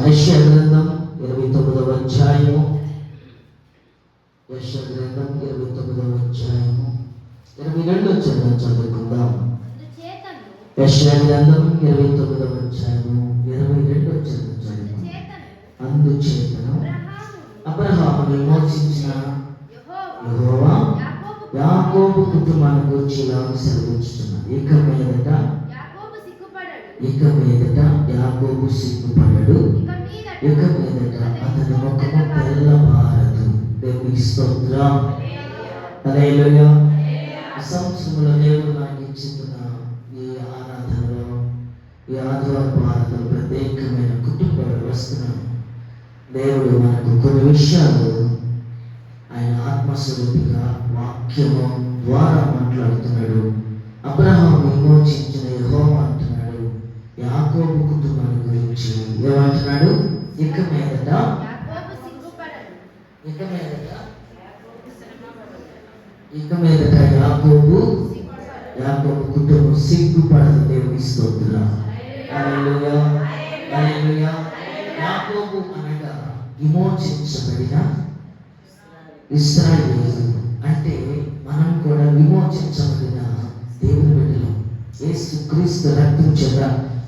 యెషయా గ్రంథం 29వ అధ్యాయము. యెషయా గ్రంథం 29వ అధ్యాయము 22వ వచనం చదువుకుందాం. యెషయా గ్రంథం 29వ అధ్యాయము 22వ వచనం చదువుకుందాం. అందుచేతను అబ్రహామును విమోచించిన యెహోవా యాకోబు కుటుంబాన్ని గురించి ఇలాగ సెలవిస్తున్నాడు. ఇక మీదట యాకోబు సిగ్గుపడడు, ఇక మీదట అతని ముఖము తెల్లబారదు. దేవునికి స్తోత్రం. హల్లెలూయా. సంవత్సరంలో దేవుడు నాకు ఇచ్చిన ఈ ఆరాధనలో, ఈ ఆదివారం ఆరాధనలో ప్రత్యేకమైన కుటుంబ వ్యవస్థను దేవుడు మనకు కొన్ని విషయాలు ఆయన ఆత్మస్వరూపిగా వాక్యము ద్వారా మాట్లాడుతున్నాడు. అబ్రహాము విమోచించిన యెహోవా అంటున్నాడు యాకోబు కుటుంబాన్ని గురించి. ఏమంటున్నాడు? ఇక మీదట యాకోబు కుటుంబం సిగ్గుపడదు. దేవుని స్తోత్రం. హల్లెలూయా, హల్లెలూయా. యాకోబు అనగా విమోచించబడిన ఇశ్రాయేలు. అంటే మనం కూడా విమోచించబడిన దేవుని బిడ్డలు, యేసుక్రీస్తు రక్తం చేత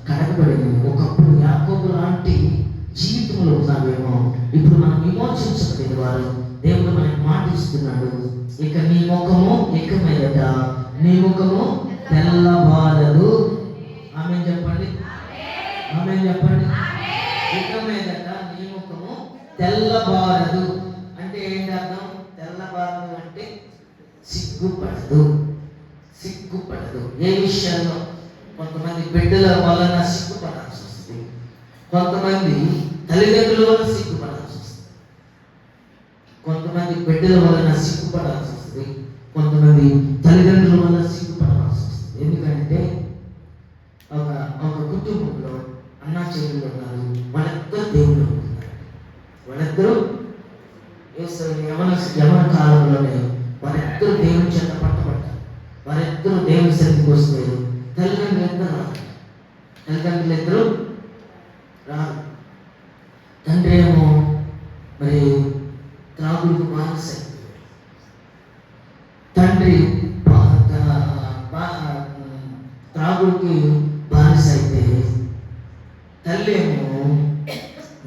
కడగబడిన. ఒకప్పుడు యాకోబు లాంటి జీవితంలో ఉన్నావేమో, ఇప్పుడు మనం విమోచించబడిన వారు. దేవుడు మనకి మాటిస్తున్నాడు, ఇక నీ ముఖము ఇక మీదట నీ ముఖము తెల్లబారదు. ఆమేన్ చెప్పండి, ఆమేన్ చెప్పండి. ఇక మీదట నీ ముఖము తెల్లబారదు అంటే ఏంటి అర్థం? తెల్లబారదు అంటే సిగ్గుపడదు, సిగ్గుపడదు. ఏ విషయాల్లో? కొంతమంది బిడ్డల వలన సిగ్గుపడాల్సి వస్తుంది, కొంతమంది తల్లిదండ్రుల వలన సిగ్గుపడాల్సి వస్తుంది, కొంతమంది బిడ్డల వలన సిగ్గుపడాల్సి వస్తుంది, కొంతమంది తల్లిదండ్రుల వలన సిగ్గుపడాల్సి వస్తుంది. ఎందుకంటే ఒక కుటుంబంలో అన్నా చెల్లెలు ఉన్నారు, వాళ్ళిద్దరు దేవుళ్ళు ఉంటున్నారు. వాళ్ళిద్దరూ యవన కాలంలోనే వారిద్దరూ దేవుని చేత పట్టబడ్డారు. వారిద్దరూ దేవుని సన్నిధికి వస్తారు. తల్లిదండ్రులు ఇద్దరు రారు. తండ్రి ఏమో మరి త్రాగుడికి బానిస. తండ్రి త్రాగుడికి బానిస అయితే తల్లి ఏమో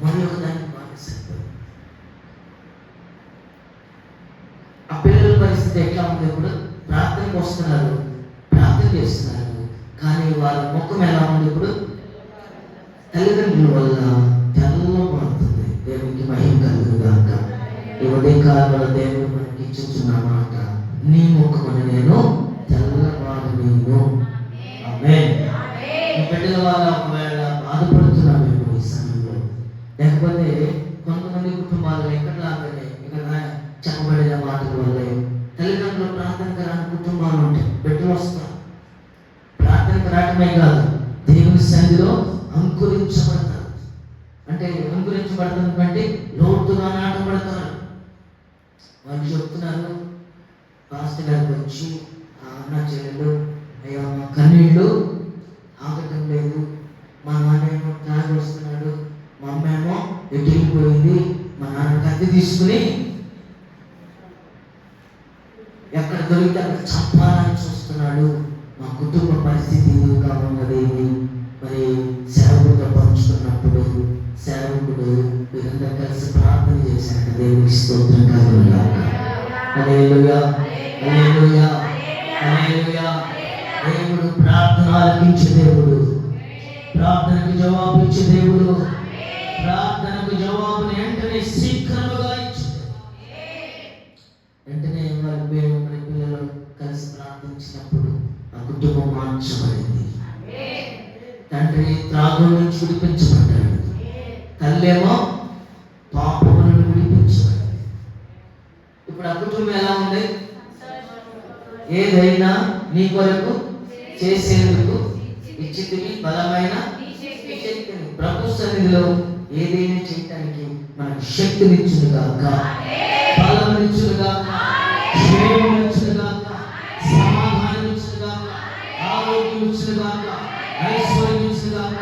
మరి ఒక దానికి బానిస. ఆ పిల్లల పరిస్థితి ఎట్లా ఉంది? ఇప్పుడు ప్రార్థనకు వస్తున్నారు, ప్రార్థన చేస్తున్నారు, కానీ వారి ముఖం ఎలా ఉంది? ఇప్పుడు తల్లిదండ్రుల వల్ల తెల్లబడుతుంది. దేవునికి మహిమ కలుగును గాక. ఈ ఉదయకాలంలో దేవుడు మనకి ఇచ్చుచున్న మాట, నీ ముఖమును నేను తెల్లబారను. ఆమేన్. ఈ బిడ్డల వల్ల ఒకవేళ బాధపడుతున్నామేమో ఈ సమయంలో, లేకపోతే కొంతమంది కుటుంబాలు ఎక్కడలాగానే ఇక్కడ చెప్పబడిన మాటల వల్లే తల్లిదండ్రులు ప్రార్థనకు రాని కుటుంబాలు ఉంటాయి. బిడ్డలు వస్తారు, ప్రార్థనకు రావటమే కాదు దేవుని సన్నిధిలో అంకురించబడతారు. అంటే అంకురించబడతారు అంటే లోతుగా నాటబడతారు. వాళ్ళు చెప్తున్నారు, పాస్టర్ గారికి వచ్చి అన్న చెల్లెలు, అయ్యా మా కన్నీళ్ళు ఆగటం లేదు, మా నాన్నేమో తాగి వస్తున్నాడు, మా అమ్మ ఏమో ఎగిరిపోయింది, మా నాన్న కత్తి తీసుకుని ఎక్కడ దొరికితే అక్కడ చంపాలని చూస్తున్నాడు, మా కుటుంబ పరిస్థితి ఇదిగా ఉన్నదేమి. మరి సేవకుడితో పంచుకున్నప్పుడు సేవకుడు వీరందరూ కలిసి ప్రార్థన చేశాడు. దేవునికి స్తోత్రం కలుగును గాక. హల్లెలూయా, హల్లెలూయా, హల్లెలూయా. దేవుడు ప్రార్థన ఆలకించే దేవుడు, ప్రార్థనకు జవాబు ఇచ్చే దేవుడు, ప్రార్థనకు జవాబుని వెంటనే శీఘ్రముగా ఇచ్చే. వెంటనే వారి పిల్లలు కలిసి ప్రార్థించినప్పుడు ఆ కుటుంబం మార్చబడింది. తండ్రి త్రాగు నుంచి విడిపించబడ్డాడు, తల్లేమో పాపం నుండి విడిపించబడింది. ఇప్పుడు ఆ కుటుంబం ఎలా ఉంది? ఏదైనా నీ కొరకు చేసేందుకు ఇచ్చితివి బలమైన శక్తిని. ప్రభు సన్నిధిలో ఏదైనా చేయటానికి మనకు శక్తినిచ్చును గాక, బలమిచ్చును గాక, క్షేమమిచ్చును గాక, సమాధానమిచ్చును గాక, ఆరోగ్యమిచ్చును గాక, ఐశ్వర్యమిచ్చును గాక,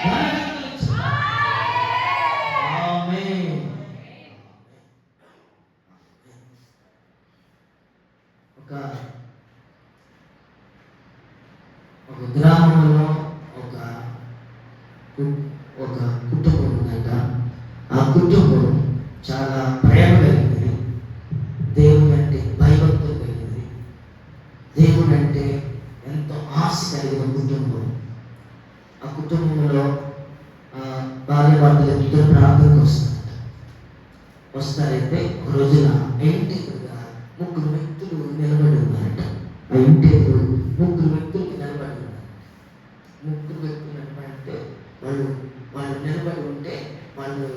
ధనమిచ్చును గాక. ఒక కుటుంబం ఉందంట. ఆ కుటుంబం చాలా ప్రేమ కలిగింది, దేవుని అంటే భయభక్తులు కలిగింది, దేవుడు అంటే ఎంతో ఆశ కలిగిన కుటుంబం. ఆ కుటుంబంలో భార్య భర్తలు ఇద్దరు ప్రార్థనకు వస్తారైతే ఒక రోజున ఇంటి ముగ్గురు వ్యక్తులు నిలబడి ఉన్నారట. ఆ ఇంటి ముగ్గురు వ్యక్తులు నిలబడి ఉన్నారు. ముగ్గురు వ్యక్తులు నిలబడి వాళ్ళు నిలబడి ఉంటే, వాళ్ళు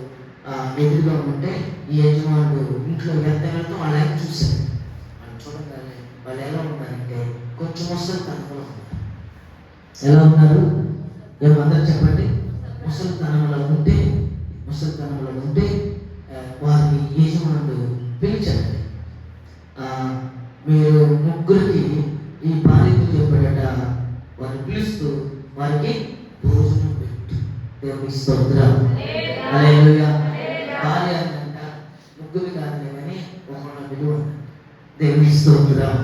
ఎదురుగా ఉంటే ఈ యజమానుడు ఇంట్లో వెళ్తే వాళ్ళు ఆయన చూశారు. వాళ్ళు చూడగానే వాళ్ళు ఎలా ఉన్నారంటే కొంచెం ముసలితనంలో ఉన్నారు. ఎలా ఉన్నారు? ఏమందరూ చెప్పండి. ముసలితనంలో ఉంటే వారిని యజమానుడు పిలిచాడు. మీరు ముగ్గురికి ఈ భార్యకు చెప్పాడట. వారిని పిలుస్తూ వారికి భోజనం పెట్టు. దేవుని స్తోత్రం. హల్లెలూయా. భార్య అంట ముగ్గురు కాదులే కానీ ఒకళ్ళ విలువ. దేవుని స్తోత్రం.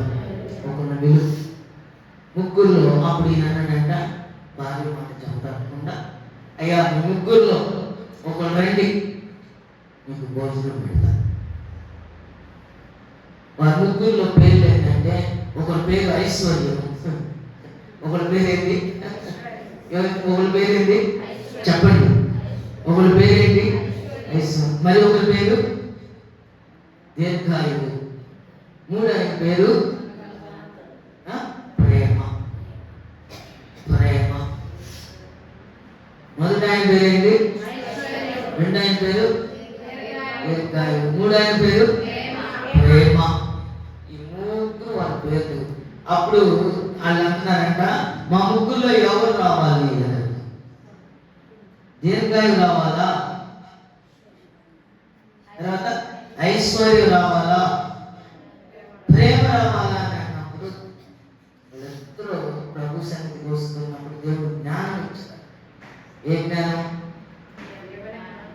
ఒకళ్ళ విలువ ముగ్గురులో అప్పుడు ఈయన అన్నాడంట, భార్య మాట చెప్పకుండా, అయ్యా ముగ్గురులో ఒకళ్ళు రండి, మీకు భోజనం పెడతారు. వారి ముగ్గురులో పేర్లు ఏంటంటే, ఒకరి పేరు ఐశ్వర్యం, ఒకరి పేరేంటి? ఒకరి పేరేంటి చెప్పండి? ఒకరి పేరేంటి? ఐశ్వర్యం. మరి ఒకరి పేరు దీర్ఘాయువు. మూడవ పేరు ప్రేమ. మొదటి ఆయన పేరేంటి? రెండో ఆయన పేరు దీర్ఘాయువు. మూడో ఆయన పేరు ప్రేమ. ఈ ముగ్గురు వాళ్ళ పేరు. అప్పుడు వాళ్ళు అంటున్నారంట, మా ముగ్గురులో ఎవరు రావాలి? దీర్ఘాయువు రావాలా? తర్వాత ఐశ్వర్యం రావాలా? ప్రేమ రావాలా? అన్నప్పుడు వాళ్ళిద్దరూ ప్రభు సన్నిధికి వస్తున్నప్పుడు దేవుడు జ్ఞానం ఇచ్చారు. ఏ జ్ఞానం?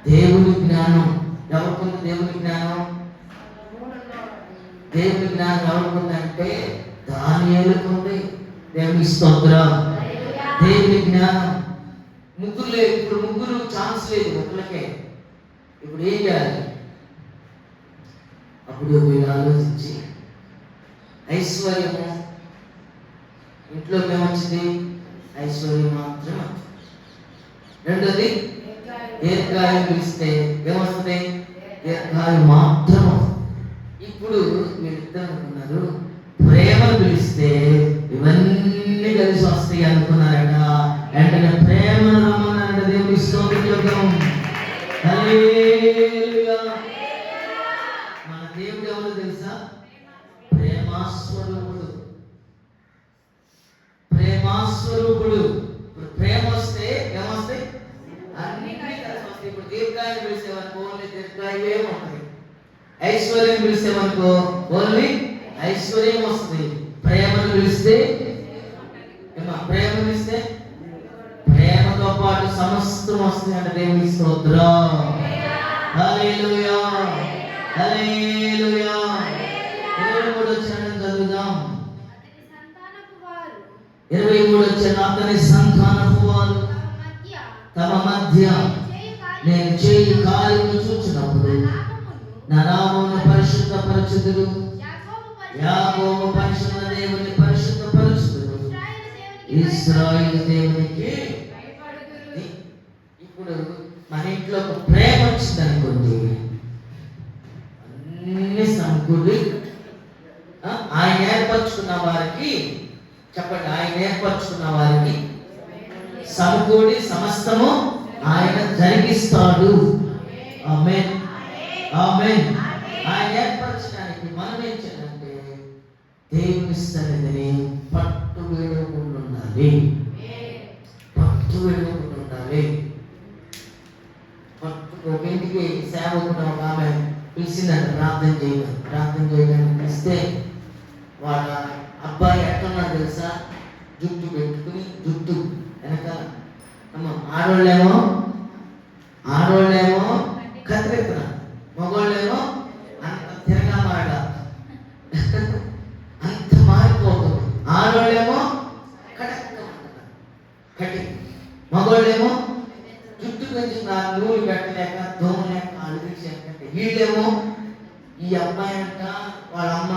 దేవుని జ్ఞానం. ఎవరికుంది దేవుని జ్ఞానం? దేవుని జ్ఞానం ఎవరికుందంటే దానియేలుకుంది. దేవుని స్తోత్రం. దేవుని జ్ఞానం ముగ్గురు లేదు. ఇప్పుడు ముగ్గురు ఛాన్స్ లేదు, ఒకరికే. ఇప్పుడు ఏం చేయాలి? అప్పుడు వీళ్ళు ఆలోచించి, ఐశ్వర్యము ఇంట్లోకి ఏమొచ్చింది? ఐశ్వర్యం మాత్రమే. రెండోది దీర్ఘాయువు పిలిస్తే ఏమొస్తుంది? దీర్ఘాయువు మాత్రం. ఇప్పుడు వీళ్ళిద్దరు అనుకున్నారు, ప్రేమను పిలిస్తే ఇవన్నీ కలిసి వస్తాయి అనుకున్నారట. వెంటనే ప్రేమను రమ్మన్నారట. దేవుని స్తోత్రం. హల్లెలూయా. మన దేవుడు ఎవరు తెలుసా? ప్రేమాస్వరూపుడు. ప్రేమ వస్తే ఏమొస్తాయి? అన్ని కలిసి వస్తాయి. ఇప్పుడు దీర్ఘాయువు పిలిచేవనుకో ఓన్లీ దీర్ఘాయువే ఉంటుంది. ఐశ్వర్యం పిలిచేవనుకో ఓన్లీ ఐశ్వర్యం వస్తుంది. ప్రేమను పిలిస్తే ప్రేమతో పాటు సమస్తం వస్తుంది అంటే దేవుని స్తోత్రం. హల్లెలూయా. హల్లెలూయా. 23వ వచనం చదువుదాం. 23వ వచనం, అతని సంతానపు వారు తమ మధ్య నేను చేయి కార్యము చూచినప్పుడు నా నామమును పరిశుద్ధపరచుదురు. యాకోబు పరిశుద్ధ దేవుని పరిశుద్ధపరచుదురు. ఇశ్రాయేలు దేవునికి. ఇప్పుడు మన ఇంట్లో ఒక ప్రేమ వచ్చింది అనుకోండి, అన్ని సమకూడి ఆయన ఏర్పరచుకున్న వారికి, చెప్పండి, ఆయన ఏర్పరచుకున్న వారికి సమకూడి సమస్తము ఆయన జరిగిస్తాడు. ఆమేన్. ఆమేన్. ఆయన ఏర్పరచడానికి మనం ఏం చేయాలంటే దేవుని సన్నిధిని పట్టు వేడుకుంటూ ఉండాలి. ఒక ఇంటికి సేవకుడు ఒక ఆమె పిలిచిందంట ప్రార్థన చేయడానికి పిలిస్తే వాళ్ళ అబ్బాయి ఎట్టున్నాడు తెలుసా? జుట్టు పెట్టుకుని, జుట్టు వెనకాల. ఆడోళ్ళేమో కత్తిరెత్తున, మగోళ్ళేమో అంత తిరగమాట, అంత మారిపోతుంది. ఆడోళ్ళేమో కటి, మగోళ్ళేమో నుంచి నా నూనె పెట్టలేక దోమలేక అడిగించాకంటే వీళ్ళేమో ఈ అబ్బాయి అంట వాళ్ళ అమ్మ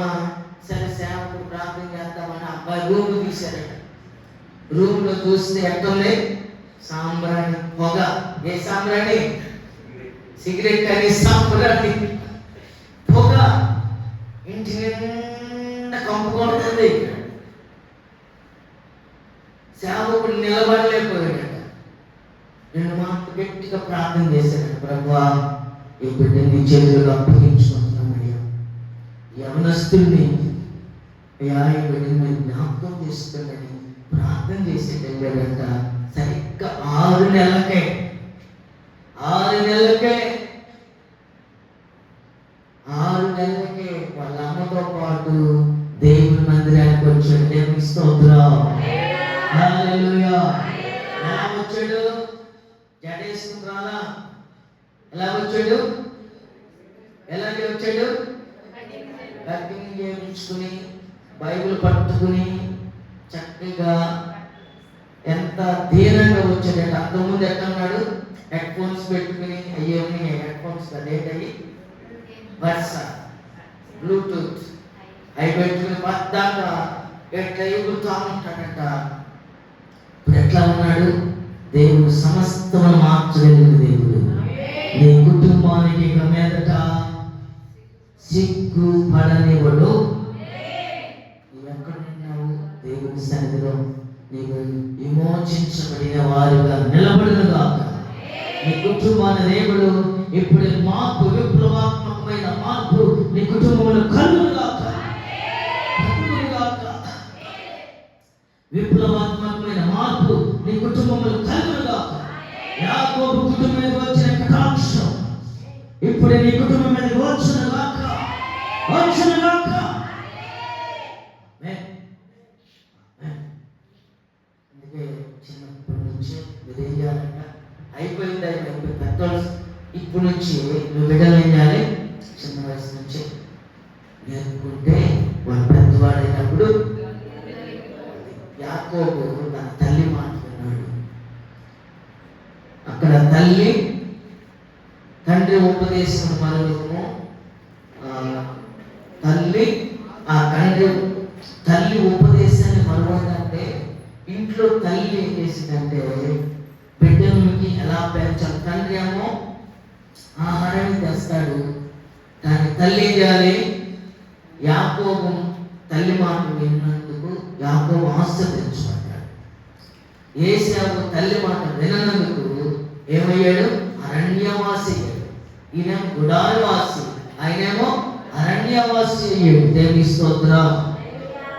సరే సేవకుడు ప్రార్థన చేద్దామని అబ్బాయి రూమ్ తీశారట. రూమ్ లో చూస్తే ఎట్టుంది సాంబ్రాణి పొగ. ఏ సాంబ్రాణి? సిగరెట్ అని సాంబ్రాణి పొగ ఇంటి నిండా కంపుకొడుతుంది. సేవకుడు నిలబడలేకపోయాడట. 2 మాటలు గట్టిగా ప్రార్థన చేశాడట. ప్రభువా, ఈ బిడ్డని నీ చేతులకు అప్పగించుకుంటున్నామయ్యా. యవనస్తుల్ని అయ్యా ఈ బిడ్డని జ్ఞాపకం చేసుకోండి ప్రార్థన చేసి వెళ్ళాడంట. సరిగ్గా 6 నెలలకే వాళ్ళ అమ్మతో పాటు దేవుని మందిరానికి వచ్చాడు. దేవునికి స్తోత్రం. హల్లెలూయా. ఎలా వచ్చాడు? జడేసుకుని రాలా? ఎలా వచ్చాడు? కటింగ్ చేయించుకుని బైబిల్ పట్టుకుని చక్కగా ఎంత ధీరంగా వచ్చాడంటే. అంతకుముందు ఎట్లా ఉన్నాడు? హెడ్ ఫోన్స్ పెట్టుకుని అయ్యేమి హెడ్ ఫోన్స్ అయ్యి బర్స బ్లూటూత్ అవి పెట్టుకుని పద్దాకా ఎట్లా ఎగురుతా ఉంటాడంట. ఇప్పుడు ఎట్లా ఉన్నాడు? దేవుడు సమస్తమును మార్చగలిగిన దేవుడు. నీ కుటుంబానికి ఇక మీదట సిగ్గు పడనివ్వడు. నువ్వు ఎక్కడున్నావు? దేవుని సన్నిధిలో నీవు విమోచించబడిన వారుగా నిలబడును గాక. నీ కుటుంబాన్ని దేవుడు ఇప్పుడు మార్పు, విప్లవాత్మకమైన మార్పు నీ కుటుంబంలో కలుగును గాక. విప్లవాత్మకమైన మార్పు నీ కుటుంబంలో కలుగును గాక. యాకోబు కుటుంబం మీద వచ్చిన కటాక్షం ఇప్పుడు నీ కుటుంబం మీద వచ్చును గాక. అందుకే చిన్నప్పటి నుంచి మీరు ఏం చేయాలంట? అయిపోయింది పెద్దోళ్ళు. ఇప్పుడు నుంచి నువ్వు బిడ్డలు ఏం చేయాలి? చిన్న వయసు నుంచి నేర్పుకుంటే వాళ్ళు పెద్దవాడైనప్పుడు. యాకోబు తన తల్లి మాట విన్నాడు. అక్కడ తండ్రి ఉపదేశం మరొకము, తల్లి ఉపదేశాన్ని మరొకటంటే ఇంట్లో తల్లి ఏం చేసిందంటే బిడ్డలకి ఎలా పెంచాలి. తండ్రి ఏమో ఆహారాన్ని తెస్తాడు, కానీ తల్లి ఏం చేయాలి? యాకోబు తల్లి మాట విన్నందుకు యాకోబు ఆశీర్వదించబడ్డాడు. ఏశావు తల్లి మాట వినందుకు ఏమయ్యాడు? అరణ్యవాసి అయ్యాడు. ఈయన గుడారవాసి, ఆయనేమో అరణ్యవాసి అయ్యాడు. దేవుని స్తోత్రం.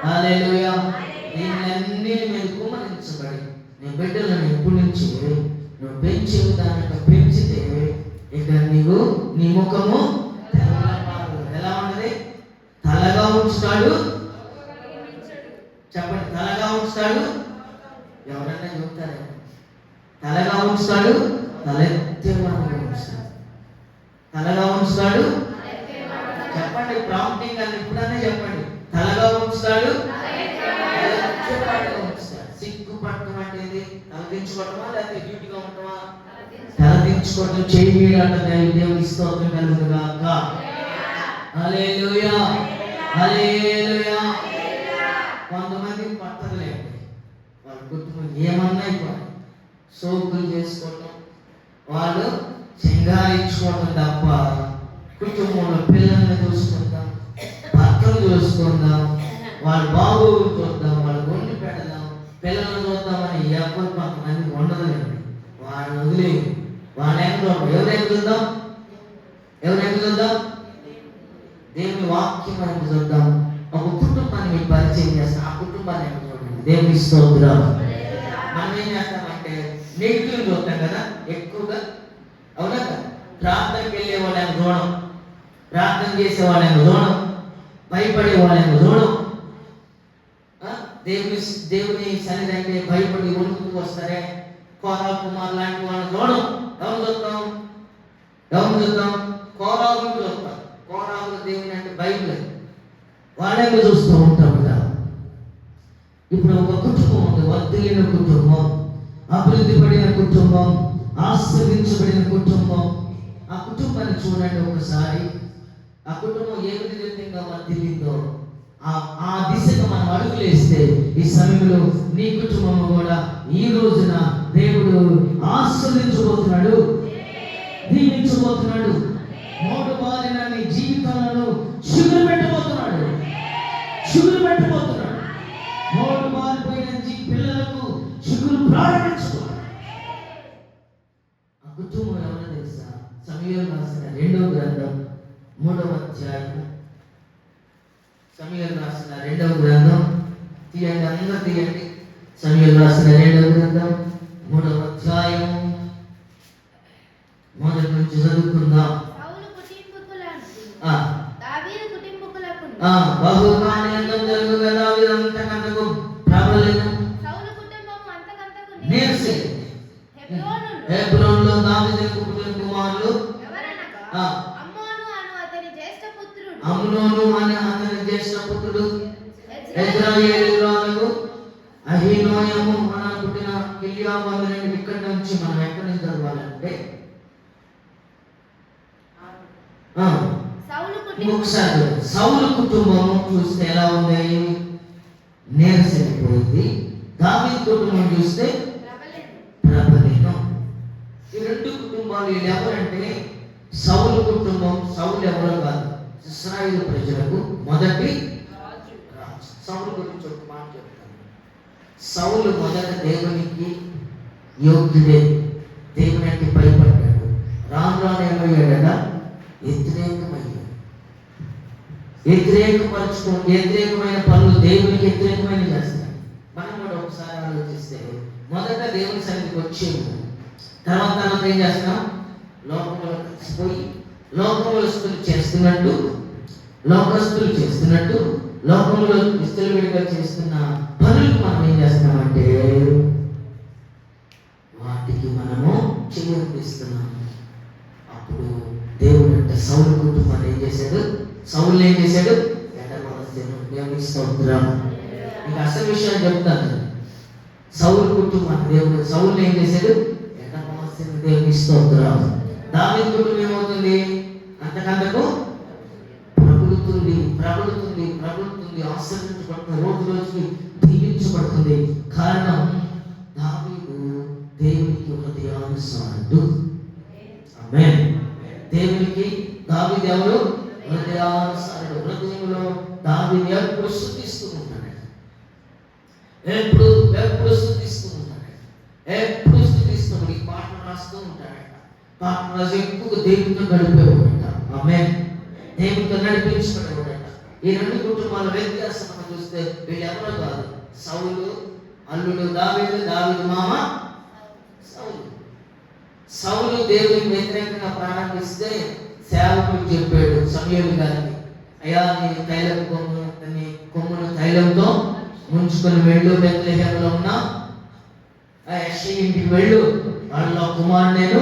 హల్లెలూయా. దీనిలన్నీ మీరు కుమరించబడి నీ బిడ్డలను ఎప్పటి నుంచి నువ్వు పెంచే విధానంగా పెంచితే ఇక నీవు నీ ముఖము ఎలా ఉన్నది? తలగా ఉంచుతాడు. చెప్పండి, తలగా ఉంచుతాడు. ఎవరన్నా చెబుతారా? తలగా ఉంచుతాడు, తలెత్తేవాడుగా ఉంచుతాడు. తలగా ఉంచుతాడు. చెప్పండి, ప్రాంప్టింగ్ అని ఇప్పుడనే చెప్పండి. తలగా ఉంచుతాడు, తలెత్తేవాడుగా ఉంచుతాడు. సిగ్గుపడటం అంటే తలదించుకోవటమా లేకపోతే డ్యూటీగా ఉండటమా? తలదించుకోవటం చేయడం. దేవుని స్తోత్రం కలుగును గాక. హల్లెలూయా. హల్లెలూయా. కొంతమంది పట్టదులేండి, వాళ్ళ కుటుంబం ఏమన్నా అయిపోయి సోకులు చేసుకోవటం, వాళ్ళు సింగారించుకోవటం తప్ప కుటుంబంలో పిల్లల్ని చూసుకుందాం, భర్తలు చూసుకుందాం, వాళ్ళ బాగోగులు చూద్దాం, వాళ్ళ వండి పెడదాం, పిల్లల్ని చూద్దామని ఎవరు కొంతమంది ఉండదులేండి. వాళ్ళని వదిలే వాళ్ళేం చూద్దాం. ఎవరైనా చూద్దాం? దేవుని వాక్యం అనేది చూద్దాం. ఒక కుటుంబాన్ని మీకు పరిచయం చేస్తాం. ఆ కుటుంబాన్ని చూడండి. దేవుని స్తోత్రం. మనం ఏం చేస్తామంటే నెగిటివ్ చూస్తాం కదా ఎక్కువగా. అవునా కదా? ప్రార్థనకి వెళ్ళే వాళ్ళని చూడం, ప్రార్థన చేసే వాళ్ళని చూడం, భయపడే వాళ్ళని చూడం. దేవుని సన్నిధి అంటే భయపడి వణుకుతూ వస్తారే కోరాలు కుమార్ లాంటి వాళ్ళని చూడం. ఎవరు చూద్దాం? కోరాలు చూస్తాం. కోరాలు దేవుని అంటే బైబిల్ వాళ్ళే చూస్తూ ఉంటాం కదా. ఇప్పుడు ఒక కుటుంబం ఉంది, వర్ధిల్లిన కుటుంబం, అభివృద్ధి పడిన కుటుంబం, ఆశీర్వదించ దీవించబడిన కుటుంబం. ఆ కుటుంబాన్ని చూడండి ఒకసారి. ఆ కుటుంబం ఏ విధంగా వర్ధిల్లిందో ఆ దిశగా మనం అడుగులేస్తే ఈ సమయంలో నీ కుటుంబం కూడా ఈ రోజున దేవుడు ఆశీర్వదించబోతున్నాడు, దీవించబోతున్నాడు. మోడు బారిన నీ జీవితంలో చిగురు పెట్టబోతున్నాడు, చిగురు పెట్టబోతున్నాడు. మోడు బారిపోయిన పిల్లలకు చిగురు ప్రారంభించుకోవాలి. ఆ కుటుంబం ఎవరో తెలుసా? సమూయేలు రాసిన 2వ గ్రంథం 3వ అధ్యాయం. సమూయేలు రాసిన 2వ గ్రంథం తీయండి, అందరూ తీయండి. సమూయేలు రాసిన 2వ గ్రంథం 3వ అధ్యాయం మొదటి నుంచి చదువుకుందాం. బహుకార్యం జరుగుగా దావీదంతకంతకు ప్రబలిను. హెబ్రోనులో దావీదు పుట్టిన కుమారులు అమ్నోను అనే అతని జ్యేష్ఠ పుత్రుడు, యెజ్రెయేలీయులకు అహీనోయము అనే పుట్టిన కిల్యాబు. ఇక్కడి నుంచి మనం ఎక్కడి నుంచి చదవాలంటే ఒకసారి సౌలు కుటుంబం చూస్తే ఎలా ఉంది? నీరసైపోయింది. దావీదు కుటుంబం చూస్తే ప్రబలిను. ఈ రెండు కుటుంబాలు ఎవరంటే సౌలు కుటుంబం. సౌలు ఎవరో కాదు, ఇశ్రాయేలు ప్రజలకు మొదటి రాజు. సౌలు గురించి ఒక మాట చెప్తాను. సౌలు మొదట దేవునికి యోగ్యుడే, దేవుని అంటే భయపడ్డాడు. రాను రాను ఏమయ్యాడట? వ్యతిరేకమైన పనులు దేవునికి వ్యతిరేకమైన చేస్తాడు. మనం కూడా ఒకసారి ఆలోచిస్తే మొదట దేవుని సన్నిధికి వచ్చేది, తర్వాత ఏం చేస్తాం? లోకంలో కలిసిపోయి లోకస్తులు చేస్తున్నట్టు లోకంలో విస్తృతంగా చేస్తున్న పనులకు మనం ఏం చేస్తున్నామంటే వాటికి మనము చెల్లిస్తున్నాము. అప్పుడు దేవుడు అంటే సౌలు కుటుంబాన్ని ఏం చేశాడు? సౌలు ఏం చేశాడు? దేవునికి స్తోత్రం. ఇంకా అసలు విషయాలు చెప్తాను. సౌలు కుటుంబాన్ని దేవుడు సౌలు ఏం చేశాడు? దేవునికి స్తోత్రం. దావీదు కుటుంబం ఏమవుతుంది? అంతకంతకు ప్రబలుతుంది, ఆశ్రయించబడుతుంది, రోజు రోజుకి దీవించబడుతుంది. కారణం దావీదు దేవునికి హృదయానుసారుడు. ఆమేన్. దేవునికి దావీదు ఎవరు? హృదయానుసారుడు. హృదయంలో దావీదు ఎప్పుడు స్తుతిస్తూ ఉంటాడు, ఎప్పుడు స్తుతిస్తూ ఉంటాడు. ఈ పాటలు రాస్తూ ఉంటాడట. పాటలు రాసి ఎక్కువ దేవునితో గడిపేవాడట. ఆమేన్. దేవునితో నడిపించబడేవాడట. ఈ రెండు కుటుంబాల వ్యత్యాసం మనం చూస్తే వీళ్ళు ఎవరో కాదు. సౌలు అల్లుడు దావీదు, దావీదు మామ సౌలు దేవునికి వ్యతిరేకంగా ప్రారంభిస్తే సేవకుడు చెప్పాడు సమూయేలు గారికి, అయ్యా నీ తైలపు కొమ్మును తైలంతో ముంచుకొని వెళ్ళు, బెత్లెహేములో ఉన్న యెష్షయి ఇంటికి వెళ్ళు, వాళ్ళ కుమారుడు నేను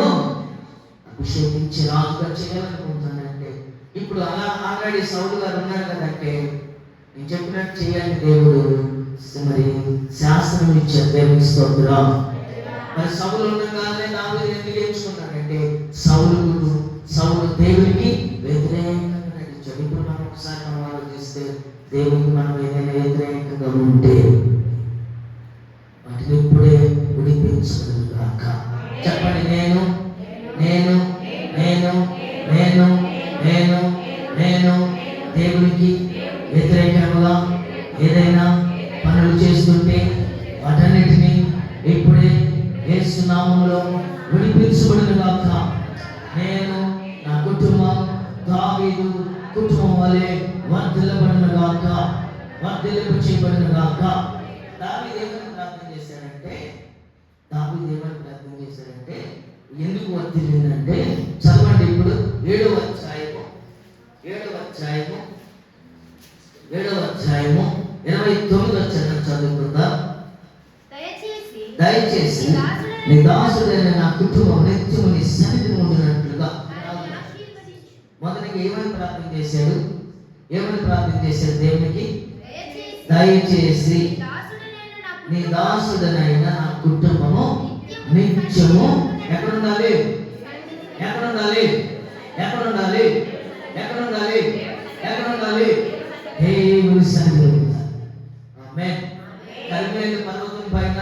అభిషేకించి రాజుగా చేయాలనుకుంటున్నానంటే, ఇప్పుడు అలా ఆల్రెడీ సౌలు గారు ఉన్నారు కదంటే నేను చెప్పినట్టు చేయాలి. దేవుడు మరి శాస్త్రం ఇచ్చారు. దేవునికి స్తోత్రం. మరి సౌలు ఉండగానే దావీదు ఎందుకు ఎంచుకున్నాడంటే సౌలు దేవునికి వ్యతిరేకంగా నటించాడు. ఇప్పుడు మనం ఒకసారి మనం ఆలోచిస్తే దేవునికి మనం ఏదైనా వ్యతిరేకంగా ఉంటే వాటిని ఇప్పుడే విడిపించగలదు కాక. చెప్పండి, నేను నేను నేను నేను నేను నేను దేవునికి వ్యతిరేకంగా ఏదైనా పనులు చేస్తుంటే వాటన్నిటినీ ఇప్పుడే యేసు నామములో విడిపించబడును గాక. నేను నా కుటుంబం దావీదు కుటుంబం వలె వర్ధిల్లబడును గాక, వర్ధిల్లింప చేయబడును గాక. దావీదు ఏమని ప్రార్థన చేశాడంటే ఎందుకు వర్ధిల్లిందంటే చదవండి. ఇప్పుడు 7వ అధ్యాయము 29వ వచనం చదువుకుందాం. దయచేసి నీ దాసుడైన నా కుటుంబం నిత్యము నీ సన్నిధిని ఉండినట్లుగా. మొదటిగా ఏమని ప్రార్థన చేశాడు? దేవునికి? దయచేసి నీ దాసుడనైన నా కుటుంబము నిత్యము ఎక్కడుండాలి? ఎక్కడ ఉండాలి? ఎక్కడ ఉండాలి? ఎక్కడ ఉండాలి? ఎక్కడ ఉండాలి? దేవుని సన్నిధిలో ఉండాలి. ఆమేన్. కర్మేలు పర్వతం పైన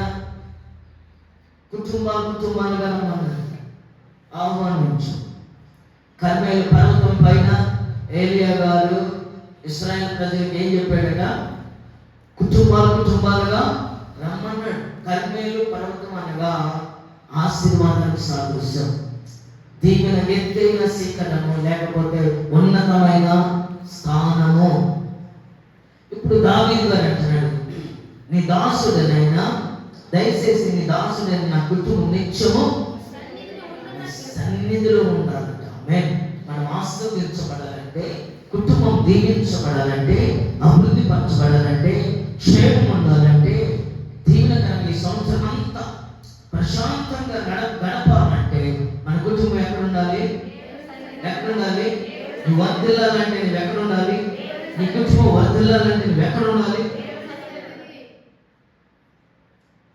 కుటుంబాలుగా రమ్మన్నాడు, ఆహ్వానించు. కర్మేలు పర్వతం పైన ఏలియా గారు ఇశ్రాయేలు ప్రజలకు ఏం చెప్పాడట? కుటుంబాలుగా రమ్మన్నాడు. కర్మేలు పర్వతం అనగా ఆశీర్వాదానికి సాదృశ్యం, దీవెన, ఎత్తైన శిఖరము, లేకపోతే ఉన్నతమైన స్థానము. ఇప్పుడు దావీదు గారు అంటున్నాడు, నీ దాసుడనైనా దయచేసి నీ దాసుడైన నా కుటుంబం నిత్యము సన్నిధిలో ఉండాలంట. మనం ఆశీర్వదించబడాలంటే, కుటుంబం దీవించబడాలంటే, అభివృద్ధి పరచబడాలంటే, క్షేమం ఉండాలంటే, దీవెనకరంగా ఈ సంవత్సరం అంతా ప్రశాంతంగా గడపాలంటే మన కుటుంబం ఎక్కడ ఉండాలి? ఎక్కడ ఉండాలి? నువ్వు వర్ధిల్లాలంటే నువ్వు ఎక్కడ ఉండాలి? నీ కుటుంబం వర్ధిల్లాలంటే నువ్వు ఎక్కడ ఉండాలి?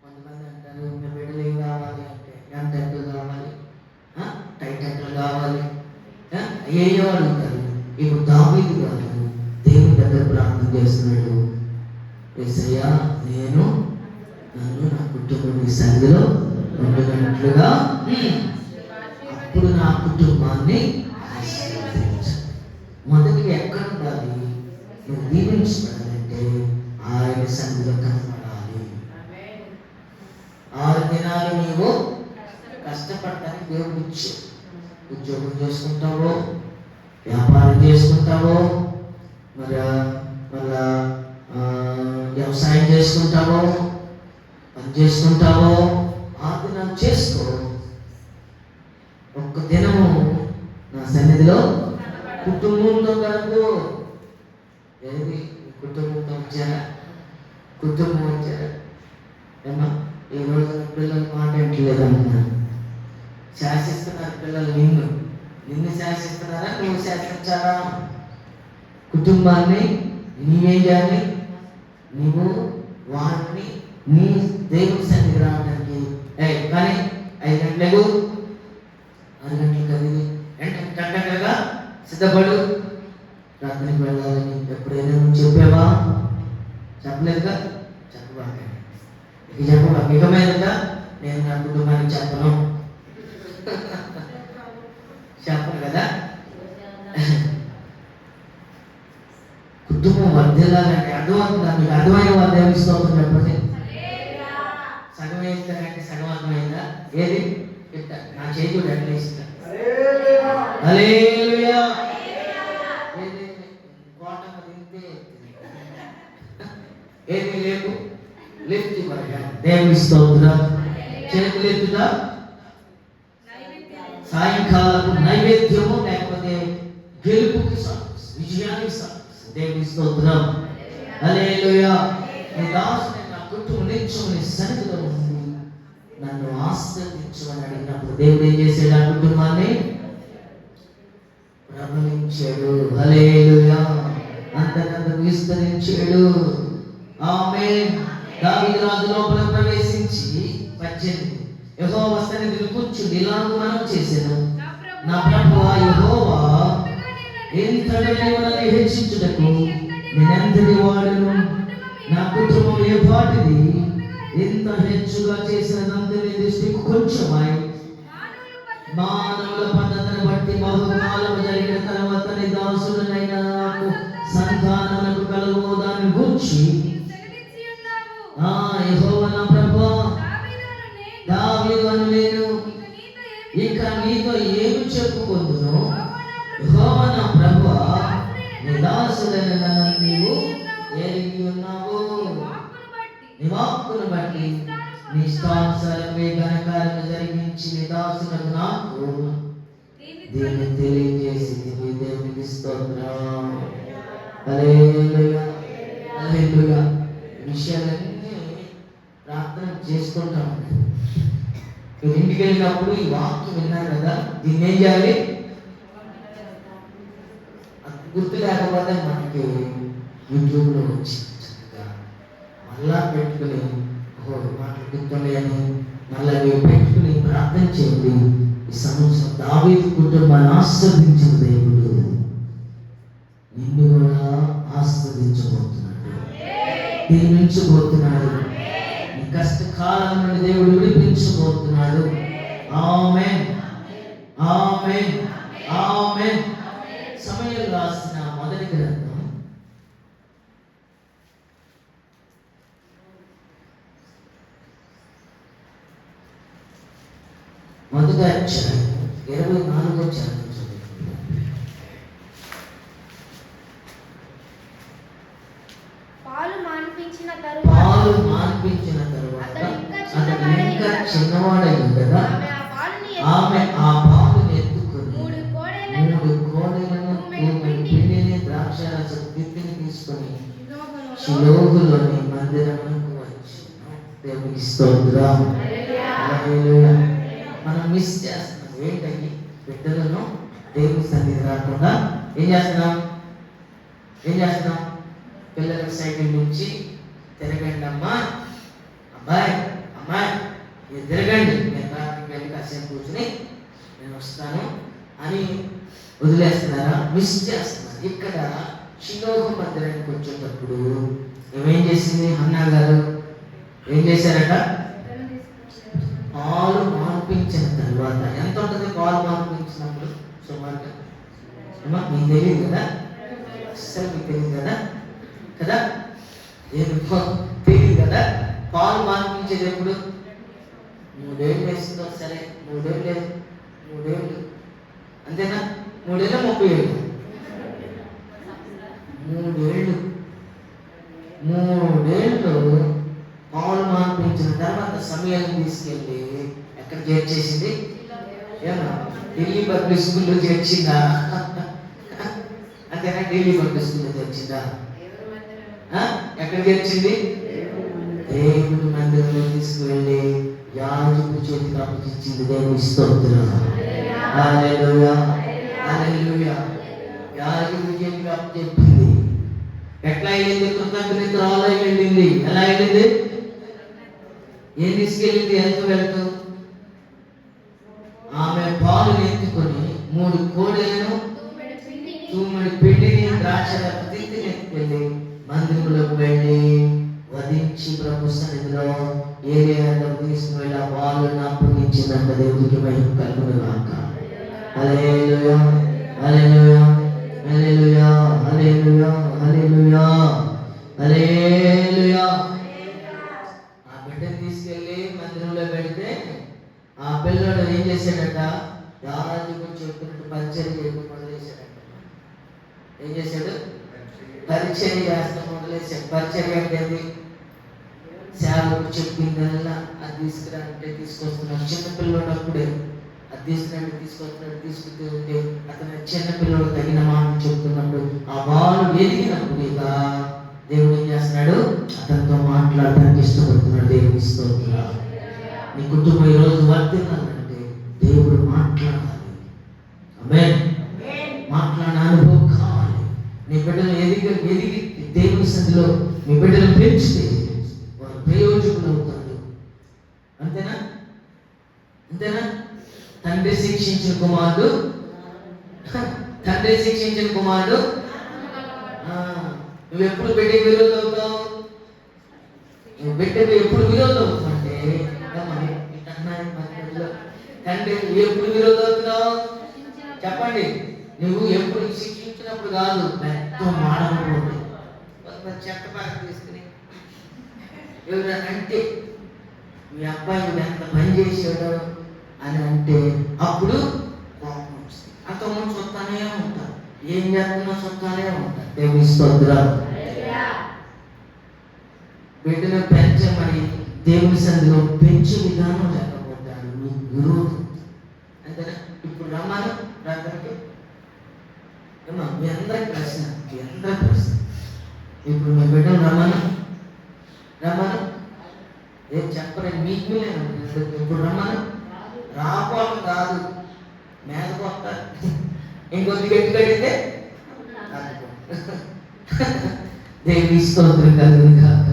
కొంతమంది అంటారు, ఇంకా బిడ్డలు ఏం కావాలి అంటే ఎంత ఎట్లు కావాలి, టైట్ ఎట్లు కావాలి, ఏయో అడుగుతారు. ఇప్పుడు దావీదు గారు దేవుని దగ్గర ప్రార్థన చేస్తున్నాడు, యేసయ్యా నన్ను నా కుటుంబం నీ సన్నిధిలో ఉండగట్లుగా, అప్పుడు నా కుటుంబాన్ని ఆశీర్వదించు. మొదటిగా ఎక్కడ ఉండాలి? నువ్వు దీవించబడాలంటే ఆయన సన్నిధిలో కనపడాలి. 6 దినాలు నీవు కష్టపడటానికి దేవుడు ఇచ్చు. ఉద్యోగం చేసుకుంటావో, వ్యాపారం చేసుకుంటావో, మళ్ళా వ్యవసాయం చేసుకుంటావో, పని చేసుకుంటావో, 6 దినాలు చేసుకో. ఒక్క దినము నా సన్నిధిలో కుటుంబంతో గడుపు. ఏది కుటుంబంతో వచ్చారా? కుటుంబం వచ్చారా? ఏమా ఈ రోజు పిల్లలు మాట్లాడలేదన్నా, శాసిస్తున్నారు పిల్లలు. నిన్ను శాసిస్తున్నారా? నువ్వు శాసించాలా? కుటుంబాన్ని నీవేం చేయాలి? నువ్వు వారిని నీ దేవుని సన్నిధి రావడానికి కానీ 5 గంటలకు 6 గంటలకు అది గంటగా సిద్ధపడు, ప్రార్థనకి వెళ్ళాలని ఎప్పుడైనా నువ్వు చెప్పావా? చెప్పలేదుగా? చెప్పబాక. ఇక మీదట నేను నా కుటుంబానికి చెప్పను కదా. కుటుంబం వర్ధిల్లాలంటే అర్థమవుతుందా? మీకు అర్థమైన వారు దేవుని స్తోత్రం చెప్పండి. సగం వేస్తానంటే సగం అర్థమైందా? ఏది నా చేతి ఎట్లా ఇస్తా? హల్లెలూయా. ఏది లేవు లిఫ్ట్ దేవుని స్తోత్రం. చేతులు ఎత్తుగా సాయంకాలపు నైవేద్యము, లేకపోతే గెలుపుకి విజయానికి దేవుని స్తోత్రం. హల్లెలూయా. నీ దాసుని నా కుటుంబం నిత్యము సన్నిధిలో ఉంది, నన్ను ఆశీర్వదించమని అడిగినప్పుడు దేవుడు ఏం చేశాడు? ఆ కుటుంబాన్ని ప్రబలించాడు. హల్లెలూయా. అంతకంతకు విస్తరించాడు. ఆమేన్. దావీదు రాజు లోపల ప్రవేశించి 18 యెహోవా సన్నిధిలో కూర్చుని ఇలాగ మనం చేశాను, నా ప్రభువా యెహోవా, ఇంతటిని మనల్ని హెచ్చించుటకు నేనెంతటి వాడును? నా కుటుంబం ఏ పాటిది? ఇంత హెచ్చుగా చేసినంత నీ దృష్టికి కొంచెమై, మానవుల పద్ధతిని బట్టి బహుకాలము జరిగిన తర్వాత నీ దాసుడనైన నాకు సంతానమునకు కలుగు దాన్ని గూర్చి యెహోవా నా ప్రభువా, దావీదు అను నేను ఇక నీతో ఏమి చెప్పుకొందును? యెహోవా నా ప్రభువా, నీ దాసుడైన నన్ను నీవు ఎరిగి ఉన్నావు. నీ వాక్కును బట్టి నీ ఇష్టానుసారమే ఘనకార్యము జరిగించి నీ దాసునకు నాకు దీన్ని తెలియజేసి దేవునికి స్తోత్రం. హల్లెలూయా. హల్లెలూయా. విషయాలన్నీ ప్రార్థన చేసుకుంటాం. మీరు ఇంటికి వెళ్ళినప్పుడు ఈ వాక్యం విన్నారు కదా, దీన్ని ఏం చేయాలి? గుర్తు లేకపోతే మనకి యూట్యూబ్లో వచ్చి చక్కగా మళ్ళా పెట్టుకుని మాటలు గుర్తుండేయని మళ్ళీ పెట్టుకుని ప్రార్థన చేయండి. ఈ సంవత్సరం దావీదు కుటుంబాన్ని ఆస్వాదించిన దేవుడు నిన్ను కూడా ఆస్వాదించబోతున్నాడు, దీవించబోతున్నాడు. నీ కష్టకాలం నుండి దేవుడు విడిపించబోతున్నాడు. ఆమేన్, ఆమేన్, ఆమేన్. సమూయేలు రాసిన మొదటి గ్రంథం 1వ అధ్యాయం 24వ వచనం. పాలు మాన్పించిన తరువాత అతడు ఇంకా చిన్నవాడై ఉండగా ఆమె ఆ పాలుని ఎత్తుకుని 3 కోడెలను పిండిని ద్రాక్షారసం తిత్తిని తీసుకొని షిలోహులోని మందిరమునకు వచ్చెను. దేవునికి స్తోత్రం. హల్లెలూయా. మనం మిస్ చేస్తున్నాం. ఏంటండి? బిడ్డలను దేవుని సన్నిధి రాకుండా ఏం చేస్తున్నాం? పిల్లలకు సైకిల్ నుంచి తిరగండి అమ్మా, అబ్బాయి అమ్మాయి మీరు తిరగండి, నేను రాత్రికి వెళ్ళి కాసేపు కూర్చుని నేను వస్తాను అని వదిలేస్తున్నారా? మిస్ చేస్తున్నారు. ఇక్కడ షిలోహు మందిరానికి వచ్చేటప్పుడు ఏమేం చేసింది హన్నా గారు? ఏం చేశారట? పాలు మార్పించిన తర్వాత ఎంత ఉంటుంది పాలు మార్పించినప్పుడు? సుమారుగా మీకు తెలియదు కదా, అస్సలు మీకు తెలియదు కదా తెలియదు కదా. పాలు మార్పించేది ఎప్పుడు? 3 ఏళ్ళు వేస్తుందో సరే, 3 ఏళ్ళు అంతేనా? 3 ఏళ్ళు 30 ఏళ్ళు 3 ఏళ్ళు పాలు మార్పించిన తర్వాత సమయాన్ని తీసుకెళ్ళి ఎక్కడ చేర్చేసింది? ఏమన్నా ఢిల్లీ పబ్లిక్ స్కూల్లో చేర్చిందా? అంతేనా? ఢిల్లీ పబ్లిక్ స్కూల్లో చేర్చిందా? ఎక్కడ చేర్చింది? దేవుడి మందిరంలో తీసుకువెళ్ళి యాజకుడి చేతికి అప్పగించింది. దేవుని స్తోత్రం. హల్లెలూయా, హల్లెలూయా. యాజకుడి చేతికి అప్పచెప్పింది. ఎట్లా వెళ్ళింది? కృతజ్ఞతలో వెళ్ళింది. ఎలా వెళ్ళింది? ఏం తీసుకెళ్ళింది? వెళ్తూ ఆమె పాలు ఎత్తుకొని 3 కోడెలను తూమెడు పిండిని ద్రాక్షరస తిత్తిని ఎత్తుకెళ్ళి మందిరంలోకి వెళ్ళి వధించి ప్రభు సన్నిధిలో ఏరియాలో తీసుకుని వెళ్ళి ఆ పాలను అప్పగించిందంట. దేవుడికి మహిమ కలుగును గాక. హల్లెలూయా, హల్లెలూయా, హల్లెలూయా, హల్లెలూయా, హల్లెలూయా, హల్లెలూయా. ఆ బిడ్డను తీసుకెళ్ళి మందిరంలో పెడితే ఆ పిల్లడు ఏం చేశాడట? యాజకుడు చెప్పినట్టు పరిచర్య చేయడం మొదలేశాడట. ఏం చేశాడు? పరిచర్య చేస్తాం మొదలేశాడు. పరిచర్య అంటే సేవకు చెప్పిందల్లా అది తీసుకురా అంటే తీసుకొస్తున్నాడు. చిన్నపిల్లడు అప్పుడే అది తీసుకుంటూ ఉంటే అతను చిన్నపిల్లడు తగిన మాట చెప్తున్నప్పుడు ఆ బాలు ఎదిగినప్పుడు ఇక దేవుడు ఏం చేస్తున్నాడు? అతనితో మాట్లాడటానికి ఇష్టపడుతున్నాడు. దేవుని స్తోత్రం. నీ కుటుంబం ఈరోజు వర్తిల్లాలంటే దేవుడు మాట్లాడాలి. ఆమేన్. మాట్లాడే అనుభవం కావాలి. నీ బిడ్డలు ఎదిగి దేవుని సన్నిధిలో మీ బిడ్డలు పెంచితే వారు ప్రయోజకులు అవుతారు. అంతేనా? తండ్రి శిక్షించిన కుమారుడు నువ్వు ఎప్పుడు బిడ్డకి విరోధం అవుతావు? నువ్వు బిడ్డకు ఎప్పుడు విరోధం అవుతావు అంటే తండ్రి నువ్వు ఎప్పుడు విరోధం అవుతున్నావు? చెప్పండి. నువ్వు ఎప్పుడు శిక్షించినప్పుడు కాదు, పెద్ద మానవుడు చెత్త పక్క తీసుకుని ఎవరైనా అంటే మీ అబ్బాయి నువ్వు ఎంత పని చేసాడు అని అంటే అప్పుడు కోపం వస్తుంది. అంతకుముందు చూస్తానే ఉంటారు, ఏం చేస్తున్నా చూస్తానే ఉంటారు. దేవుని స్తోత్రం. బిడ్డను పెంచమని దేవుని సన్నిధిలో పెంచే విధానం లేకపోతాడు నీ విరోధం. అంతేనా? ఇప్పుడు రమ్మను రాత్రికి మీ అందరికి ప్రశ్న ఇప్పుడు మీ బిడ్డను రమ్మను ఏం చెప్పరండి మీకు లేదు. ఇప్పుడు రమ్మను రాకపోవడం కాదు, మేకపోతా ఇంకొద్ది గట్టి కడిగితే దేవుని స్తోత్రం కలుగును గాక.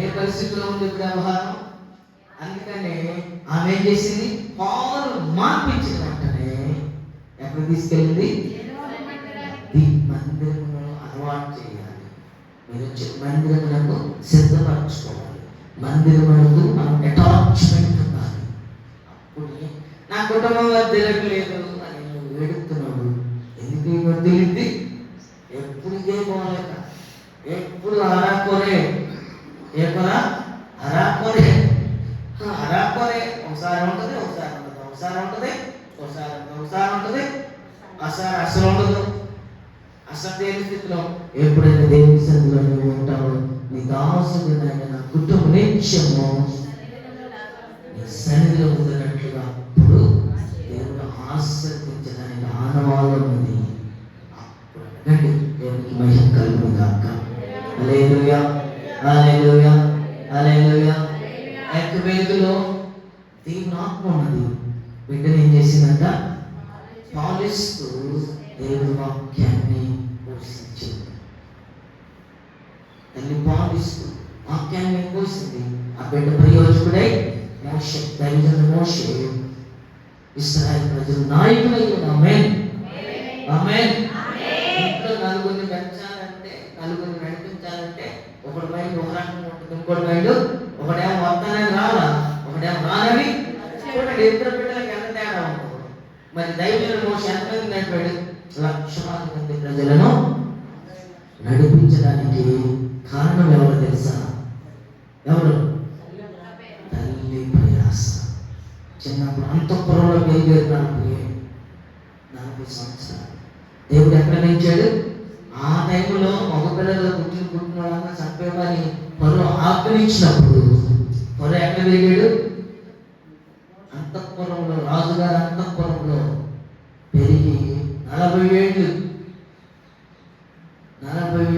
ఏ పరిస్థితిలో ఉంది వ్యవహారం? అందుకనే ఆమె ఏం చేసింది? పాలు మార్పించింది. ఎక్కడ తీసుకెళ్ళింది? ఈ మందిరమును అలవాటు చేయాలి. మీరు వచ్చే మందిరములకు సిద్ధపరచుకోవాలి. మందిరములకు మనం అటాచ్మెంట్ ఉండాలి. అప్పుడు నా కుటుంబం వదిలేదు అని నువ్వు వేడుతున్నావు. ఎందుకు వదిలింది? ఎప్పుడు ఇదే పోలేక, ఎప్పుడు అరాకొరే, ఏ కొర అరాకొరే అరాకొరే. ఒకసారి ఉంటుంది, ఒకసారి ఉంటుంది, ఒకసారి ఉంటుంది, ఒకసారి ఉంటుంది, ఒకసారి ఉంటుంది, ఒకసారి అసలు ఉండదు. అసలు దేని స్థితిలో ఎప్పుడైతే దేవుని సన్నిధిలో నువ్వు ఉంటావో నీ దాసుడు నా కుటుంబ నిత్యము నీ సన్నిధిలో ఉందినట్లుగా అప్పుడు దేవుడు ఆశీర్వదించడానికి ఆనవాళ్ళు ఉంది. అప్పుడు అడగండి, దేవునికి మహిమ కలుగును గాక. హల్లెలూయా, హల్లెలూయా, హల్లెలూయా. వేదిలో దేవుని ఆత్మ ఉన్నది. బిడ్డను ఏం చేసిందంట? పాలిస్తూ దేవుని వాక్యాన్ని పోషించింది. తల్లి పాలిస్తూ వాక్యాన్ని పోసింది. ఆ బిడ్డ ప్రయోజకుడై మోషే, దైవజనుడు మోషే ఇశ్రాయేలు ప్రజలు నాయకుడై. ఆమేన్, ఆమేన్. ఇంట్లో నలుగురిని పెంచాలంటే, నలుగురిని నడిపించాలంటే ఒకటి మైండ్ ఒక రకంగా ఉంటుంది, ఇంకోటి మైండ్ ఒకటేమో వస్తానని రాలా, ఒకటేమో రానని. చూడండి, ఇద్దరు బిడ్డలకు ఎంత తేడా ఉంటుంది. మరి దైవజనుడు మోషే ఎంతమంది నడిపాడు? లక్షలాది మంది ప్రజలను నడిపించడానికి కారణం ఎవరు తెలుసా? ఎవరు? తల్లి ప్రయాస. చిన్నప్పుడు అంతఃపురంలో పెరిగారు. 40 సంవత్సరాలు దేవుడు ఎక్కడ పెంచాడు? ఆ టైంలో మగపిల్లలు పుట్టిన వాళ్ళని చంపేమని పరు ఆక్రమించినప్పుడు పరు ఎక్కడ పెరిగాడు? అంతఃపురంలో, రాజుగారి అంతఃపురంలో పెరిగి 40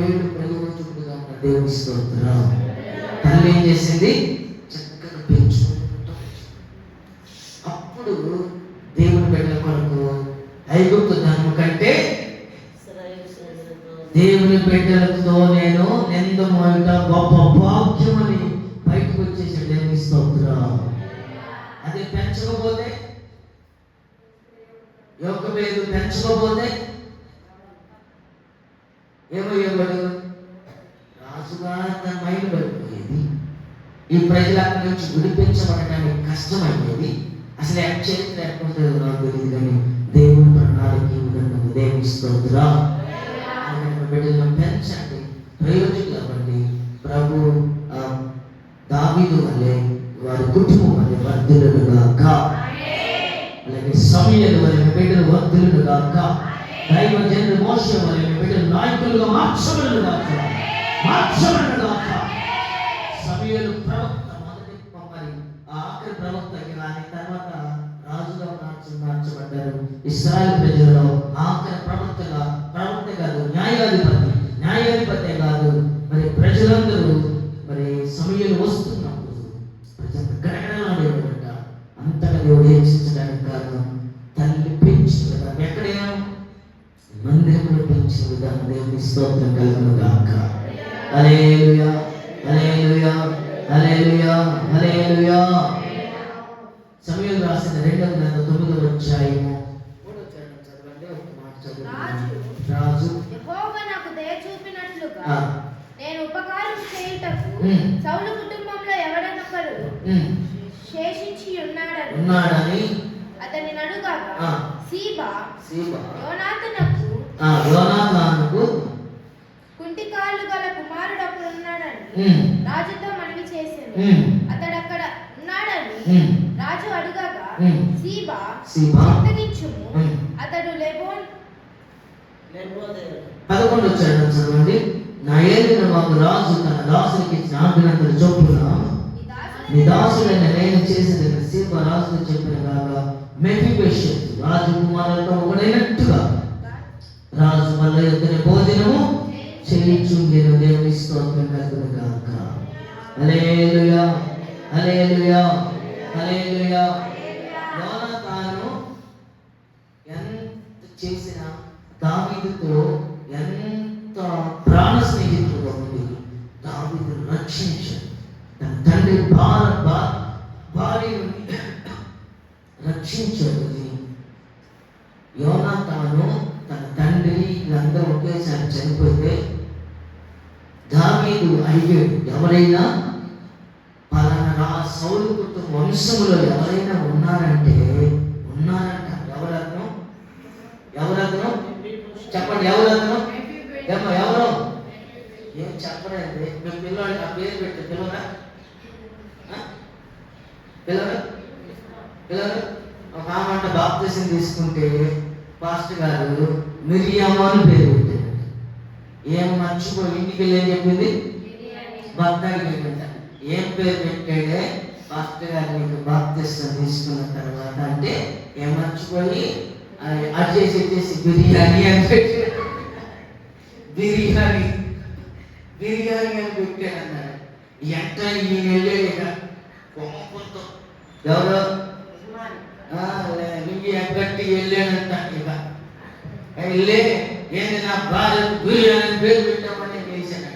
ఏళ్ళు ప్రయోజకుడుగా ఉన్న దేవుని స్తోత్రం. తల్లి ఏం చేసింది? చక్కగా పెంచుకుంటూ. అప్పుడు దేవుని బిడ్డల కొరకు ఐగుప్తు ధనము కంటే దేవుని బిడ్డలతో నేను నిందమోయట గొప్ప భాగ్యమని బయటకు వచ్చేసి దేవుని స్తోత్రం. అది పెంచకపోతే, యోగవేదు పెంచకపోతే ఏమయ్యేవాడు? రాజుగా తన మైలు పడిపోయేది. ఈ ప్రజల నుంచి విడిపించబడటానికి కష్టమైపోయేది. అసలు చరిత్ర ఎక్కడ నాకు తెలియదు, కానీ దేవుని ప్రణాళిక దేవుని స్తోత్రం. బిడ్డలను పెంచండి, ప్రయోజకులు అవ్వండి. ప్రభు దావీదు వల్లే వారి కుటుంబం వల్లే వర్ధిల్లును గాక. అలాగే సమూయేలు వల్లే బిడ్డలు వర్ధిల్లును గాక. దైవజనుడు మోషే వల్లే బిడ్డలు నాయకులుగా మార్చబడును గాక, మార్చబడును గాక. సమూయేలు ప్రవక్త మొదటి మరి ఆఖరి ప్రవక్తకి రాని తర్వాత రాజుగా మార్చబడ్డారు. ఇశ్రాయేలు ప్రజలలో ఆఖరి ప్రవక్త కాదు, న్యాయాధిపతే కాదు. మరి ప్రజలందరూ మరి సమూయేలు వస్తున్నప్పుడు ప్రజలు గడగడలాడేవారట. అంతగా దేవుడు హెచ్చించడానికి కారణం తల్లి పెంచిన విధానం. ఎక్కడైనా మందిరంలో పెంచిన విధానం. దేవుని స్తోత్రం కలుగును గాక. హల్లెలూయా, హల్లెలూయా, హల్లెలూయా, హల్లెలూయా. సమూయేలు రాసిన 2వ గ్రంథం 9వ అధ్యాయము 3వ చరణం చదవండి. ఒక మాట చదవండి. రాజు యెహోవా నాకు దయ చూపినట్లుగా నేను ఉపకారం చేయుటకు సౌలు కుటుంబంలో ఎవడనొకడు శేషించి ఉన్నాడని అతని నడుగాక సీబా యోనాతానుకు కుంటి కాళ్ళు గల కుమారుడు అప్పుడు ఉన్నాడని రాజుతో మనవి చేసింది. అతడు అక్కడ ఉన్నాడని రాజు అడుగగా సీబా చిత్తగించుము, అతడు లెబోన్ 11వ చరణం చదవండి. నా ఏలిన మాకు రాజు తన దాసునికి ఇచ్చిన ఆజ్ఞనంతటి చొప్పున నీ దాసుడైన నేను చేసిన సీబా రాజుకు చెప్పిన కాగా మెఫీబోషెత్ రాజు కుమారులతో ఒకడైనట్టుగా రాజు వల్ల యొక్కని భోజనము చేయించుండెను. దేవుని స్తోత్రం కలుగును గాక. హల్లెలూయా, హల్లెలూయా, హల్లెలూయా. యోనాతాను ఎంత చేసినా దావీదుతో ఎంత ప్రాణ స్నేహితుడుగా ఉంది. దావీదు రక్షించాడు. తన తండ్రి భార్యను రక్షించాడు. యోనాతాను ఒకేసారి చనిపోతే దావీదు అడిగాడు, ఎవరైనా పలానా సౌలు కుటుంబ వంశములో ఎవరైనా ఉన్నారంట. ఎవరతను చెప్పండి, ఎవరతను? ఎవరు? ఏం చెప్పరండి. మీ పిల్లలు ఆ పేరు పెట్టి పిల్లరా ఒక ఆమంట బాప్తిసం తీసుకుంటే పాస్టర్ గారు మిరియాము అని పేరు పెట్టారు. ఏం మర్చిపోయి ఇంటికి వెళ్ళి ఏం చెప్పింది? భర్త అడిగిందంట, ఏం పేరు పెట్టాడే పాస్టర్ గారు నీకు బాప్తిసం తీసుకున్న తర్వాత అంటే ఏం మర్చిపోయి అది చేసి బిర్యానీ అని పెట్టాడు. బిర్యానీ అని పెట్టాడు అన్నాడు. ఎంత ఈయన వెళ్ళాడు కోపంతో, ఎవరో గట్టి వెళ్ళాడంట. ఇక వెళ్ళే ఏంది నా భార్య బిర్యానీ పేరు పెట్టామని వేసాడు.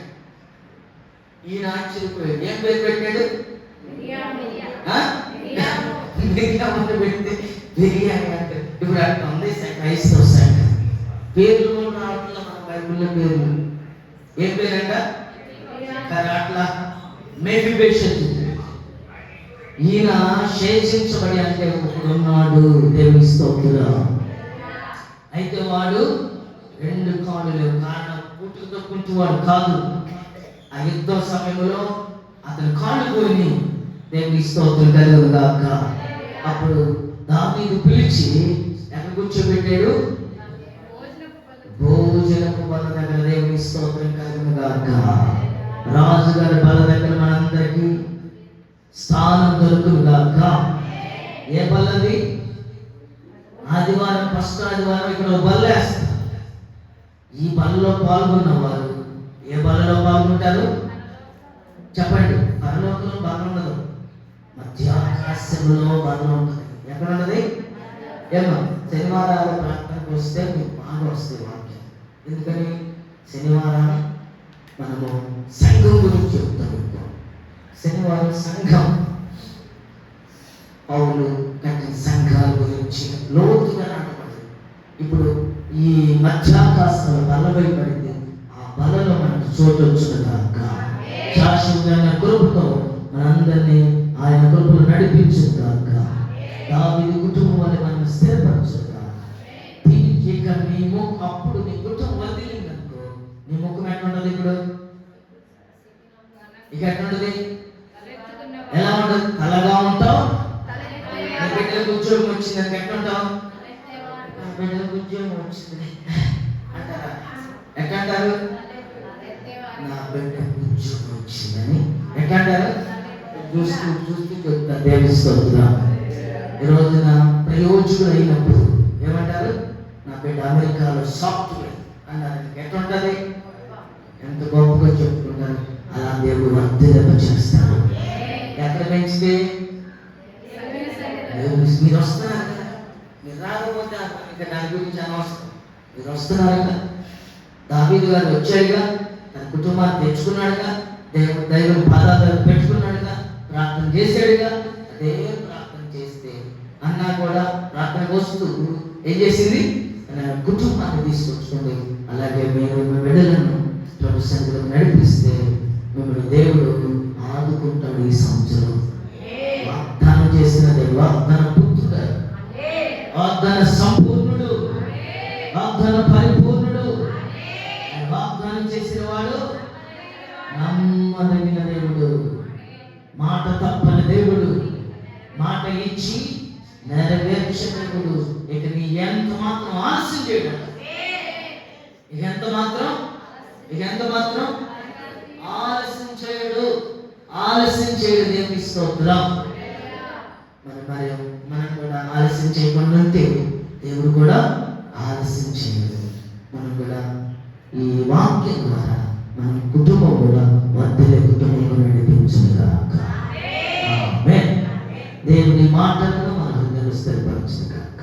ఈయన ఆశ్చర్యపోయాడు. ఏం పేరు పెట్టాడు? బిర్యానీ పెడితే బిర్యానీ అంటే ఇప్పుడు అట్లా ఉంది క్రైస్తవ సంఘ పేర్లు రావట్ల మన బైబిల్లో పేర్లు. ఏం పేరంట? అట్లా మెఫీబోషెత్. ఈయన శేషించబడి అంటే ఒకడున్నాడు, దేవుని స్తోత్రం. అయితే వాడు 2 కాళ్ళు లేవు, కారణం పుట్టుకతో కుంటువాడు కాదు. ఆ యుద్ధ సమయంలో అతని కాళ్ళు పోయి, దేవుని స్తోత్రం కలుగును గాక. అప్పుడు దావీదు పిలిచి ఎక్కడ కూర్చోబెట్టాడు? భోజనపు బల్ల దగ్గర. దేవుని స్తోత్రం కలుగును గాక. రాజుగారి బల్ల దగ్గర మనందరికీ స్థానం దొరుకును గాక. ఏ బల్లది? ఆదివారం, ఫస్ట్ ఆదివారం ఇక్కడ బల్ల వేస్తారు. ఈ బల్లలో పాల్గొన్న వారు ఏ బల్లలో పాల్గొంటారు చెప్పండి? పరలోకంలో బల్ల ఉండదు, మధ్యాకాశంలో బల్ల ఉంటుంది. ఎక్కడ ఉన్నది? ఏమో శనివారాలు ప్రార్థనకు వస్తే మీకు బాగా వస్తుంది వాక్యం. ఎందుకని? శనివారం మనము సంఘం గురించి చెప్తాం. శనివారం సంఘం, పౌలు కట్టిన సంఘాల గురించి లోతుగా నాటపడింది. ఇప్పుడు ఈ మధ్యాకాశంలో బలపై పడింది. ఆ బలలో మనకు చోటు వచ్చునుగాక. శాశ్వతమైన కృపతో మనందరినీ ఆయన కృపలు నడిపించుగాక. దావీదు కుటుంబం వల్ల మనం స్థిరపరచుగాక. ఇక నీ ముఖం, అప్పుడు నీ కుటుంబం వదిలిందనుకో, నీ ముఖం ఎట్లా ఉండదు? ఇప్పుడు ఇక ఎట్లా ఉండదు? ఎలా ఉండదు? తలగా ఉంటావు. బిడ్డలకు ఉద్యోగం వచ్చిందని ఎట్లా ఉంటావు? బిడ్డలకు ఉద్యోగం వచ్చింది అంటారా? ఎట్లా అంటారు? నా బిడ్డకు ఉద్యోగం వచ్చిందని ఎట్లా అంటారు? చూస్తూ చెప్తారు. దేవుని స్తోత్రం. ఈ రోజున ప్రయోజకుడు అయినప్పుడు ఏమంటారు? నా బిడ్డ అమెరికాలో సాఫ్ట్వేర్ అన్నారు. ఎట్లా ఉంటుంది? ఎంత గొప్పగా చెప్పుకుంటారు. అలా దేవుడు వర్ధలింప చేస్తాడు. ఎక్కడ పెంచితే మీరు వస్తున్నారు కదా, మీరు రాకపోతే ఇంకా దాని గురించి అనవసరం. మీరు వస్తున్నారు కదా. దావీదు గారు వచ్చాడుగా, తన కుటుంబాన్ని తెచ్చుకున్నాడుగా, దైవం పాదాలు పెట్టుకున్నాడుగా, ప్రార్థన చేశాడుగా. అదే ప్రార్థన చేస్తే అన్నా కూడా ప్రార్థన వస్తూ ఏం చేసింది? తన కుటుంబాన్ని తీసుకొచ్చుకుంది. అలాగే మేము మీ బిడ్డలను ప్రభు సన్నిధిలో నడిపిస్తే మిమ్మల్ని దేవుడు ఆదుకుంటాడు. ఈ సంవత్సరం వాగ్దానం చేసిన దేవుడు, వాగ్దాన పుత్రుడు, వాగ్దాన సంపూర్ణుడు, వాగ్దాన పరిపూర్ణుడు, వాగ్దానం చేసిన వాడు, నమ్మదగిన దేవుడు, మాట తప్పని దేవుడు, మాట ఇచ్చి నెరవేర్చే దేవుడు. ఇక నీ ఎంత మాత్రం ఆలస్యం చేయడం, ఇక ఎంత మాత్రం ఆలస్యం చేయడు. దేవుని స్తోత్రం. మనం కూడా ఆలస్యం చేయకుండా ఉంటే దేవుడు కూడా ఆలస్యం చేయడు. మనం కూడా ఈ వాక్యం ద్వారా మన కుటుంబం కూడా వర్ధలే కుటుంబంలో నడిపించుగాక. ఆమేన్. దేవుని మాటలను మన హృదయంలో స్థిరపరచుగాక.